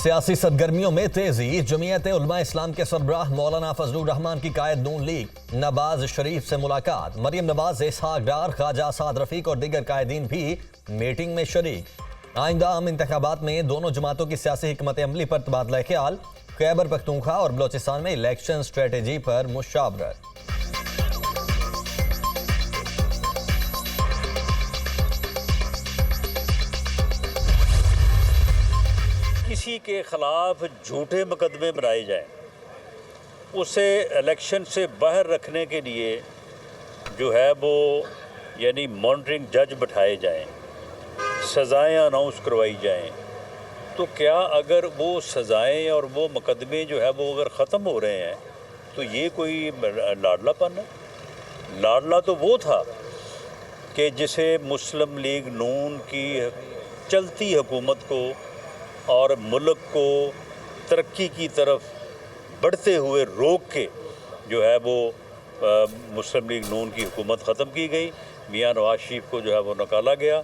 सियासी सरगर्मियों में तेजी। जमीयत उलमा इस्लाम के सरबराह मौलाना फजलुर रहमान की कायद नून लीग नवाज शरीफ से मुलाकात। मरियम नवाज, इसहाक डार, ख्वाजा साद रफीक और दीगर कायदीन भी मीटिंग में शरीक। आइंदा आम इंतखाबात में दोनों जमातों की सियासी हिकमत अमली पर तबादला ख्याल। खैबर पख्तूनख्वा और बलोचिस्तान में इलेक्शन स्ट्रेटेजी पर मुशावरत। किसी के खिलाफ झूठे मुकदमे बनाए जाएं, उसे इलेक्शन से बाहर रखने के लिए जो है वो यानी मॉनिटरिंग जज बिठाए जाएं, सज़ाएं अनाउंस करवाई जाएं, तो क्या अगर वो सज़ाएं और वो मुकदमे जो है वो अगर ख़त्म हो रहे हैं तो ये कोई लाडलापन है? लाडला तो वो था कि जिसे मुस्लिम लीग नून की चलती हुकूमत को और मुल्क को तरक्की की तरफ बढ़ते हुए रोक के जो है वो मुस्लिम लीग नून की हुकूमत ख़त्म की गई। मियां नवाज शरीफ को जो है वो निकाला गया।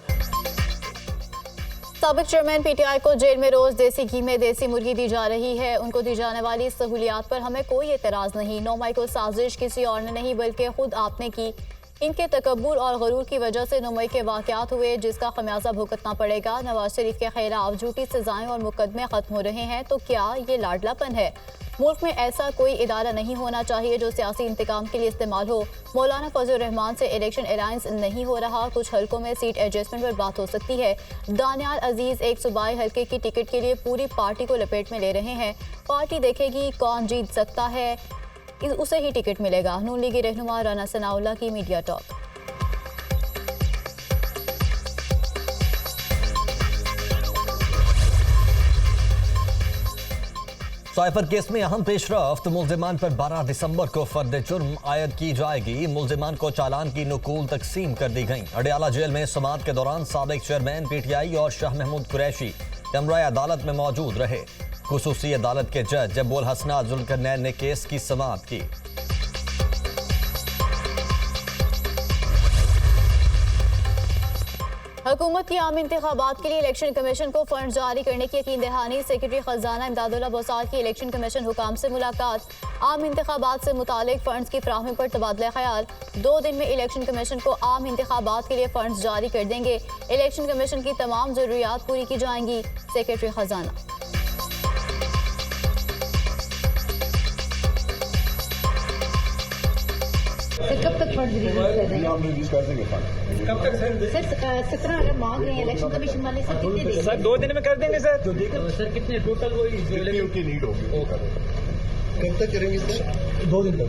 साबिक चेयरमैन पीटीआई को जेल में रोज देसी घी में देसी मुर्गी दी जा रही है। उनको दी जाने वाली सहूलियात पर हमें कोई एतराज़ नहीं। 9 मई को साजिश किसी और ने नहीं बल्कि खुद आपने की। इनके तकब्बुर और गरूर की वजह से 9 मई के वाक़यात हुए, जिसका खमियाजा भुगतना पड़ेगा। नवाज शरीफ के खिलाफ झूठी सजाएं और मुकदमे खत्म हो रहे हैं, तो क्या ये लाडलापन है? मुल्क में ऐसा कोई इदारा नहीं होना चाहिए जो सियासी इंतकाम के लिए इस्तेमाल हो। मौलाना फजलुर रहमान से इलेक्शन अलायंस नहीं हो रहा। कुछ हल्कों में सीट एडजस्टमेंट पर बात हो सकती है। दानियाल अजीज एक सूबाई हल्के की टिकट के लिए पूरी पार्टी को लपेट में ले रहे हैं। पार्टी देखेगी कौन जीत सकता है, उसे ही टिकट मिलेगा। नून लीगी रहनुमा राना सनाउल्लाह की मीडिया टॉक। साइफर केस में अहम पेशरफ्त। मुल्जिमान पर 12 दिसंबर को फर्द जुर्म आयद की जाएगी। मुल्जिमान को चालान की नुकूल तकसीम कर दी गई। अडयाला जेल में समाअत के दौरान साबिक चेयरमैन पीटीआई और शाह महमूद कुरैशी कमरा अदालत में मौजूद रहे। खुसूसी अदालत के जज अबुल हसनात जुल्करनैन ने केस की समाअत की। हुकूमत की आम इंतखाबात के लिए इलेक्शन कमीशन को फंड जारी करने की यकीन दहानी। सेक्रेटरी खजाना इमदादुल्लाह बसार की इलेक्शन कमीशन हुकाम से मुलाकात। आम इंतखाबात से मुतालिक फंड्स की फ्राहमी पर तबादला ख्याल। 2 दिन में इलेक्शन कमीशन को आम इंतखाबात के लिए फंड्स जारी कर देंगे। इलेक्शन कमीशन की तमाम जरूरियात पूरी की जाएंगी। सेक्रेटरी खजाना। कब तक फंड रिलीज कर देंगे? कब तक सर? 17 अगर मांग रहे हैं इलेक्शन कमीशन वाले, सर कितने देंगे? सर 2 दिन में कर देंगे सर। सर कितने टोटल वही उनकी नीड होगी। कब तक करेंगे सर? 2 दिन तक।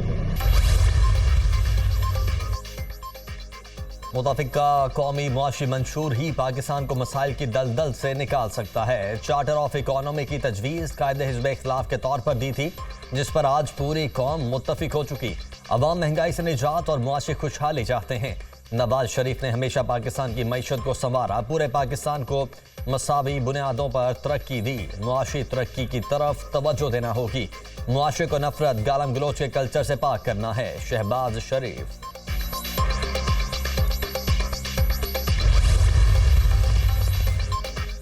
मुताफिका कौमी मुआशी मंशूर ही पाकिस्तान को मसाइल की दलदल से निकाल सकता है। चार्टर ऑफ इकोनॉमी की तजवीज़ कायदे हिज़्ब इख्तिलाफ के तौर पर दी थी, जिस पर आज पूरी कौम मुत्तफिक हो चुकी। अवाम महंगाई से निजात और मुआशी खुशहाली चाहते हैं। नवाज शरीफ ने हमेशा पाकिस्तान की मईशत को संवारा। पूरे पाकिस्तान को मसावी बुनियादों पर तरक्की दी। मुआशी तरक्की की तरफ तवज्जो देना होगी। मुआशरे को नफरत, गालम गलोच के कल्चर से पाक करना है। शहबाज शरीफ।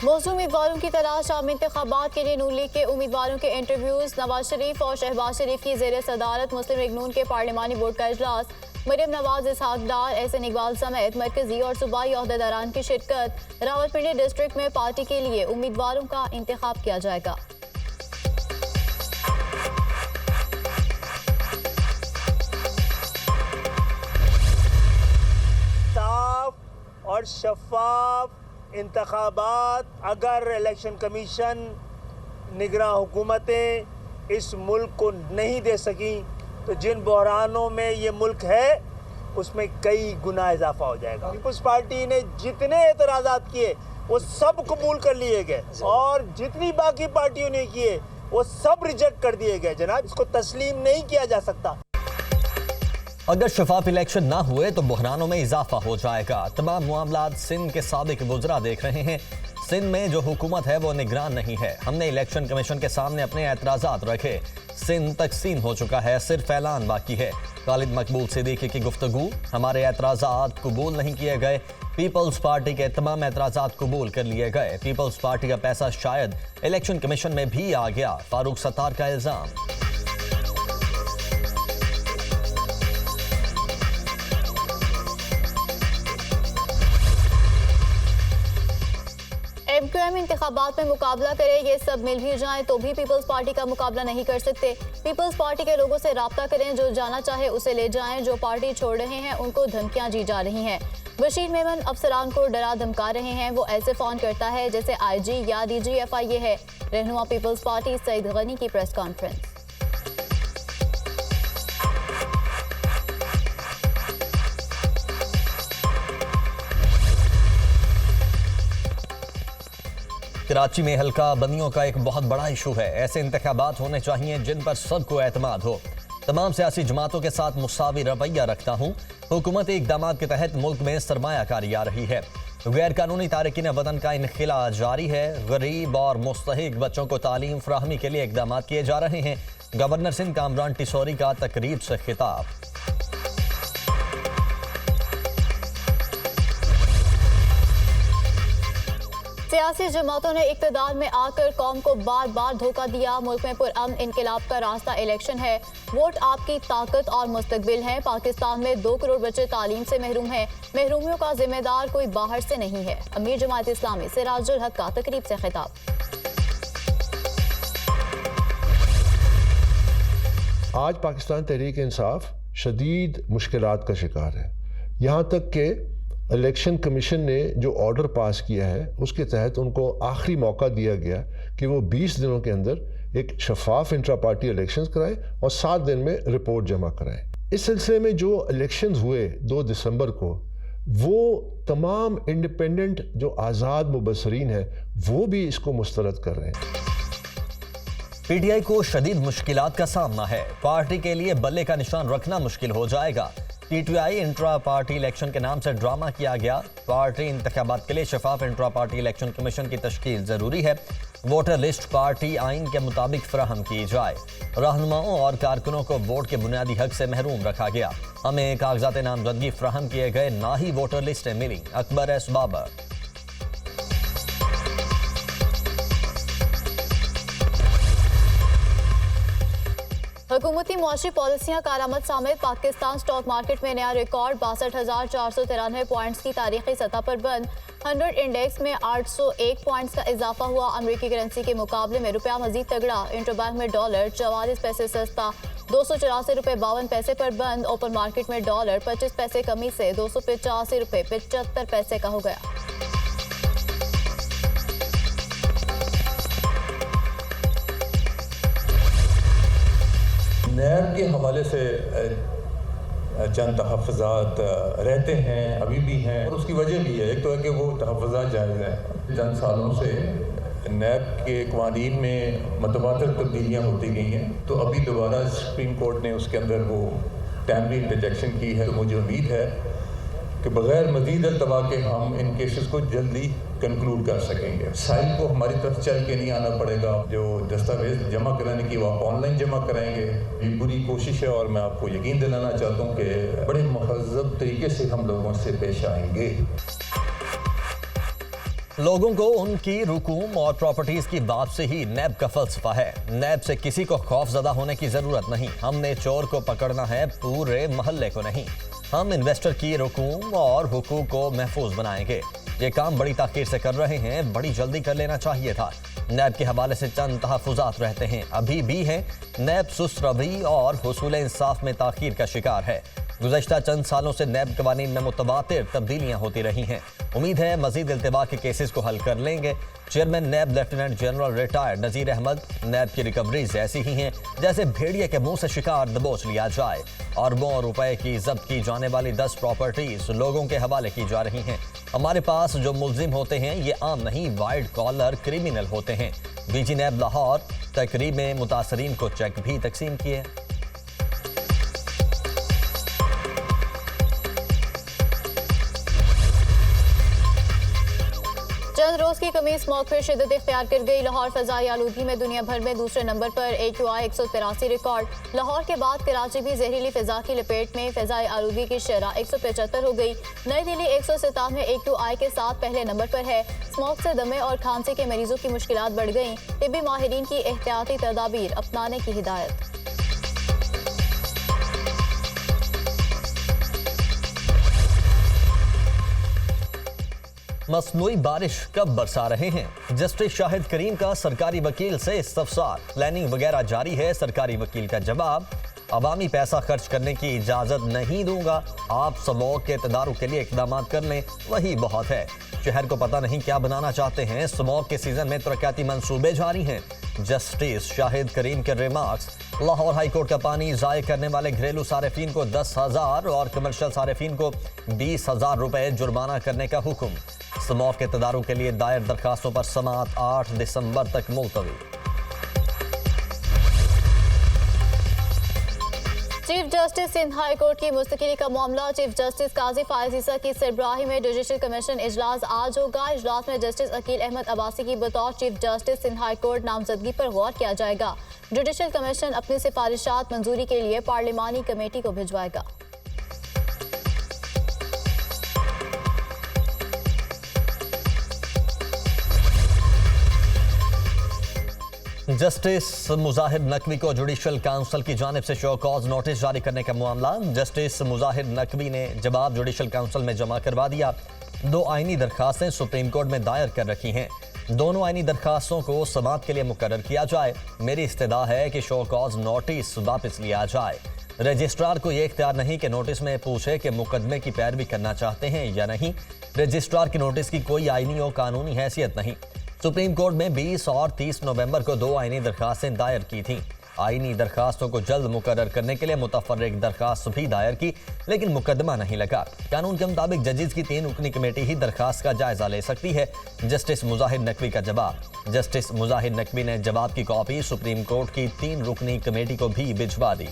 मौजूद उम्मीदवारों की तलाश। आम इंतखाबात के लिए नून लीग के उम्मीदवारों के इंटरव्यूज। नवाज शरीफ और शहबाज शरीफ की जेर सदारत मुस्लिम लीग नून के पार्लिमानी बोर्ड का इजलास। मरियम नवाज, इसहाक डार, एहसन इकबाल समेत मरकजी और सूबाई ओहदेदारान की शिरकत। रावलपिंडी डिस्ट्रिक्ट में पार्टी के लिए उम्मीदवारों का इंतखाब किया जाएगा। साफ और शफाफ इंतखाबात अगर इलेक्शन कमीशन, निगरान हुकूमतें इस मुल्क को नहीं दे सकी तो जिन बहरानों में ये मुल्क है उसमें कई गुना इजाफा हो जाएगा। पीपल्स पार्टी ने जितने एतराज़ात किए वो सब कबूल कर लिए गए और जितनी बाकी पार्टियों ने किए वो सब रिजेक्ट कर दिए गए। जनाब, इसको तस्लीम नहीं किया जा सकता। अगर शफाफ इलेक्शन ना हुए तो बहरानों में इजाफा हो जाएगा। तमाम मामलात सिंध के साबिक वुज़रा देख रहे हैं। सिंध में जो हुकूमत है वो निगरान नहीं है। हमने इलेक्शन कमीशन के सामने अपने एतराज़ात रखे। सिंध तकसीम हो चुका है, सिर्फ ऐलान बाकी है। खालिद मकबूल सिद्दीकी की गुफ्तगू, हमारे एतराज़ात कबूल नहीं किए गए, पीपल्स पार्टी के तमाम एतराज़ात कबूल कर लिए गए, पीपल्स पार्टी का पैसा शायद इलेक्शन कमीशन में भी आ गया, फारूक सत्तार का इल्जाम। MQM इंतखाबात में मुकाबला करे, ये सब मिल भी जाएं तो भी पीपल्स पार्टी का मुकाबला नहीं कर सकते। पीपल्स पार्टी के लोगों से राब्ता करें, जो जाना चाहे उसे ले जाएं, जो पार्टी छोड़ रहे हैं उनको धमकियां दी जा रही हैं। बशीर मेमन अफसरान को डरा धमका रहे हैं, वो ऐसे फोन करता है जैसे IG या DGFI है। रहनुमा पीपल्स पार्टी सईद गनी की प्रेस कॉन्फ्रेंस। कराची में हल्का बंदियों का एक बहुत बड़ा इशू है। ऐसे इंतखाबात होने चाहिए जिन पर सबको एतमाद हो। तमाम सियासी जमातों के साथ मुसावी रवैया रखता हूँ। हुकूमती इक़दाम के तहत मुल्क में सरमायाकारी आ रही है। गैर कानूनी तारकीन वतन का इनखिला जारी है। गरीब और मुस्तहिक बच्चों को तालीम फराहमी के लिए इक़दाम किए जा रहे हैं। गवर्नर सिंध कामरान टिसोरी का तकरीब से खिताब। सियासी जमातों ने इक़्तिदार में आकर कौम को बार बार धोखा दिया। मुल्क में पुरअमन इनकलाब का रास्ता इलेक्शन है। वोट आपकी ताकत और मुस्तकबिल है। पाकिस्तान में 2 करोड़ बच्चे तालीम से महरूम हैं। महरूमियों का जिम्मेदार कोई बाहर से नहीं है। अमीर जमात इस्लामी सिराजुल हक का तकरीब से खिताब। आज पाकिस्तान तहरीक इंसाफ शदीद मुश्किलात का शिकार है। यहाँ तक कि इलेक्शन कमीशन ने जो ऑर्डर पास किया है उसके तहत उनको आखिरी मौका दिया गया कि वो 20 दिनों के अंदर एक शफाफ इंट्रा पार्टी इलेक्शंस कराएं और 7 दिन में रिपोर्ट जमा कराएं। इस सिलसिले में जो इलेक्शंस हुए 2 दिसंबर को, वो तमाम इंडिपेंडेंट जो आज़ाद मुबसरीन है वो भी इसको मुस्तरद कर रहे हैं। PTI को शदीद मुश्किलात का सामना है। पार्टी के लिए बल्ले का निशान रखना मुश्किल हो जाएगा। PTI इंट्रा पार्टी इलेक्शन के नाम से ड्रामा किया गया। पार्टी इंतखाबात के लिए शफाफ इंट्रा पार्टी इलेक्शन कमीशन की तश्कील जरूरी है। वोटर लिस्ट पार्टी आइन के मुताबिक फराहम की जाए। रहनुमाओं और कारकुनों को वोट के बुनियादी हक से महरूम रखा गया। हमें कागजात नामजदगी फराहम किए गए, ना ही वोटर लिस्टें मिली। अकबर एस बाबर। हुकूमती मुआशी पॉलिसियां कारामद सामने। पाकिस्तान स्टॉक मार्केट में नया रिकॉर्ड 62,493 पॉइंट्स की तारीखी सतह पर बंद। 100 इंडेक्स में 801 पॉइंट्स का इजाफा हुआ। अमेरिकी करेंसी के मुकाबले में रुपया मजीद तगड़ा। इंटरबैंक में डॉलर 44 पैसे सस्ता 284 रुपये 52 पैसे पर बंद। ओपन मार्केट में डॉलर 25 पैसे कमी से 285 रुपये 75 पैसे का हो गया। नैब के हवाले से चंद तहफ़्फ़ुज़ात रहते हैं, अभी भी हैं, और उसकी वजह भी है। एक तो है कि वो तहफ़्फ़ुज़ात जायज़ हैं। चंद सालों से नैब के क़वानीन में मतवातर तब्दीलियाँ होती गई हैं, तो अभी दोबारा सुप्रीम कोर्ट ने उसके अंदर वो टाइमली इंटरजेक्शन की है। तो मुझे उम्मीद है कि बग़ैर मज़ीद अल्तवा के हम इन केसेस को जल्दी कंक्लूड कर सकेंगे। साइल को हमारी तरफ चल के नहीं आना पड़ेगा। जो दस्तावेज जमा कराने की वो आप ऑनलाइन जमा कराएंगे। ये पूरी कोशिश है और मैं आपको यकीन दिलाना चाहता हूँ कि बड़े महज़्ज़ब तरीके से हम लोगों से पेश आएंगे। लोगों को उनकी रुकूम और प्रॉपर्टीज की बात से ही नैब का फलसफा है। नैब से किसी को खौफजदा होने की जरूरत नहीं। हमने चोर को पकड़ना है, पूरे मोहल्ले को नहीं। हम इन्वेस्टर की रुकूम और हुकूक को महफूज बनाएंगे। ये काम बड़ी ताखीर से कर रहे हैं, बड़ी जल्दी कर लेना चाहिए था। नैब के हवाले से चंद तहफ़्फ़ुज़ात रहते हैं, अभी भी हैं। नैब सुस्त रवैया और हुसूल इंसाफ में ताखीर का शिकार है। गुज़श्ता चंद सालों से नैब कवानीन में मुतवातिर तब्दीलियाँ होती रही हैं। उम्मीद है मज़ीद इल्तिबा के केसेस को हल कर लेंगे। चेयरमैन नैब लेफ्टिनेंट जनरल रिटायर्ड नज़ीर अहमद। नैब की रिकवरीज ऐसी ही हैं जैसे भेड़िए के मुंह से शिकार दबोच लिया जाए। अरबों रुपए की जब्त की जाने वाली 10 प्रॉपर्टीज लोगों के हवाले की जा रही हैं। हमारे पास जो मुल्जिम होते हैं ये आम नहीं, वाइट कॉलर क्रिमिनल होते हैं। DG नैब लाहौर तकरीब में मुतासरीन को चेक भी तकसीम किए। चंद रोज की कमी स्मॉग फिर शिद्दत इख्तियार कर गई। लाहौर फजाई आलूदगी में दूसरे नंबर में दूसरे नंबर पर AQI 183 रिकॉर्ड। लाहौर के बाद कराची भी जहरीली फिजा की लपेट में। फजाई आलूदगी की शरह 175 हो गई। नई दिल्ली 197 AQI के साथ पहले नंबर पर है। स्मॉग से दमे और खांसी के मरीजों की मुश्किलात बढ़ गई। तिब्बी माहिरीन की एहतियाती तदाबीर अपनाने की हिदायत। मसनूई बारिश कब बरसा रहे हैं? जस्टिस शाहिद करीम का सरकारी वकील से इस्तफसार। प्लानिंग वगैरह जारी है। सरकारी वकील का जवाब, अवामी पैसा खर्च करने की इजाजत नहीं दूंगा। आप स्मॉग के तदारुक के लिए इकदाम कर लें, वही बहुत है। शहर को पता नहीं क्या बनाना चाहते हैं। स्मॉग के सीजन में तरक्याती मंसूबे जारी हैं। जस्टिस शाहिद करीम के रिमार्क्स। लाहौर हाई कोर्ट का पानी ज़ाय करने वाले घरेलू सारिफीन को 10,000 और कमर्शियल सारिफीन को 20,000 रुपए जुर्माना करने का हुक्म। स्मॉग के तदारुक के लिए दायर दरखास्तों पर समाअत 8 दिसंबर तक मुलतवी। Chief justice Sindh high court की मुस्तकिली का मामला। चीफ जस्टिस काजी फायज ईसा की सरबराही में जुडिशल कमीशन इजलास आज होगा। इजलास में जस्टिस अकील अहमद अब्बासी की बतौर chief justice Sindh high court नामजदगी पर गौर किया जाएगा। जुडिशल कमीशन अपनी सिफारिशात मंजूरी के लिए पार्लिमानी कमेटी को भिजवाएगा। जस्टिस मुजाहिर नकवी को जुडिशल काउंसिल की जानिब से शो कॉज नोटिस जारी करने का मामला। जस्टिस मुजाहिर नकवी ने जवाब जुडिशल काउंसिल में जमा करवा दिया। 2 आईनी दरखास्तें सुप्रीम कोर्ट में दायर कर रखी हैं। दोनों आईनी दरखास्तों को समाअत के लिए मुकर्रर किया जाए। मेरी इस्तदा है कि शो कॉज नोटिस वापस लिया जाए। रजिस्ट्रार को यह इख्तियार नहीं कि नोटिस में पूछे कि मुकदमे की पैरवी करना चाहते हैं या नहीं। रजिस्ट्रार की नोटिस की कोई आईनी और कानूनी हैसियत नहीं। सुप्रीम कोर्ट में 20 और 30 नवंबर को 2 आईनी दरखास्तें दायर की थीं। आईनी दरखास्तों को जल्द मुकर्रर करने के लिए मुतफर्रिक दरखास्त भी दायर की, लेकिन मुकदमा नहीं लगा। कानून के मुताबिक जजेस की 3 रुकनी कमेटी ही दरखास्त का जायजा ले सकती है। जस्टिस मुजाहिर नकवी का जवाब। जस्टिस मुजाहिर नकवी ने जवाब की कॉपी सुप्रीम कोर्ट की 3 रुकनी कमेटी को भी भिजवा दी।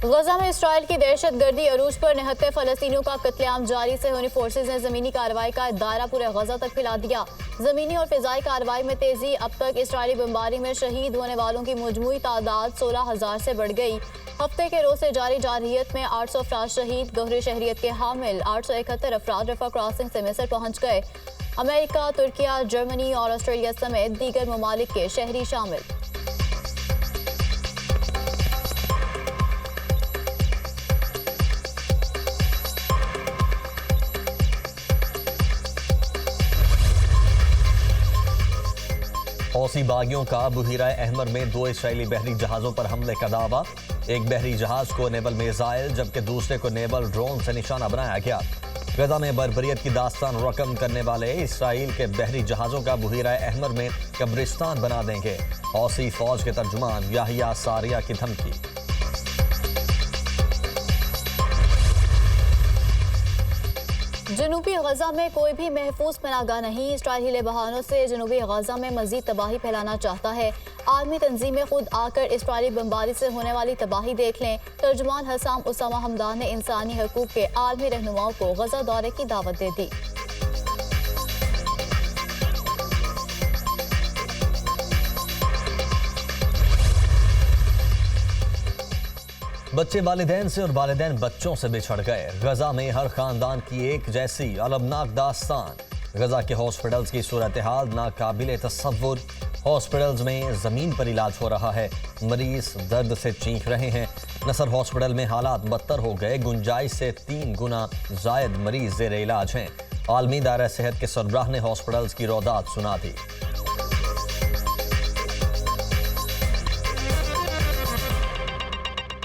गजा में इसराइल की दहशतगर्दी अरूज पर 69 फलस्तीनियों का कत्लेआम जारी। सेहूनी फोर्सेज ने जमीनी कार्रवाई का दायरा पूरे गजा तक फैला दिया। जमीनी और फिजाई कार्रवाई में तेजी। अब तक इसराइली बमबारी में शहीद होने वालों की मजमूई तादाद 16,000 से बढ़ गई। हफ्ते के रोज से जारी जारहियत में 800 अफराद शहीद। दोहरी शहरियत के हामिल 871 अफराद रफा क्रॉसिंग से मिस्र पहुंच गए। अमेरिका, तुर्किया, जर्मनी और ऑस्ट्रेलिया समेत दीगर ममालिक के शहरी शामिल। हौसी बागियों का बुहीरा अहमर में 2 इसराइली बहरी जहाज़ों पर हमले का दावा। एक बहरी जहाज को नेवल मिसाइल जबकि दूसरे को नेवल ड्रोन से निशाना बनाया गया। गजा में बर्बरियत की दास्तान रकम करने वाले इसराइल के बहरी जहाज़ों का बुहीरा अहमर में कब्रिस्तान बना देंगे। हौसी फौज के तर्जुमान याहिया सारिया की धमकी। जनूबी गजा में कोई भी महफूज पनाहगाह नहीं। इसराइली बहानों से जनूबी गजा में मजीद तबाही फैलाना चाहता है। आर्मी तंजीमें खुद आकर इसराइली बमबारी से होने वाली तबाही देख लें। तर्जुमान हसाम उसामा हमदान ने इंसानी हकूक के आलमी रहनुमाओं को गजा दौरे की दावत दे दी। बच्चे वालिदैन से और वालिदैन बच्चों से बिछड़ गए। गजा में हर खानदान की एक जैसी अलमनाक दास्तान। गजा के हॉस्पिटल्स की सूरत हाल नाकाबिले तसव्वुर। हॉस्पिटल्स में ज़मीन पर इलाज हो रहा है। मरीज दर्द से चीख रहे हैं। नसर हॉस्पिटल में हालात बदतर हो गए। गुंजाइश से 3 गुना जायद मरीज ज़ेर इलाज हैं। आलमी दायरा सेहत के सरबराह ने हॉस्पिटल्स की रौदात सुना दी।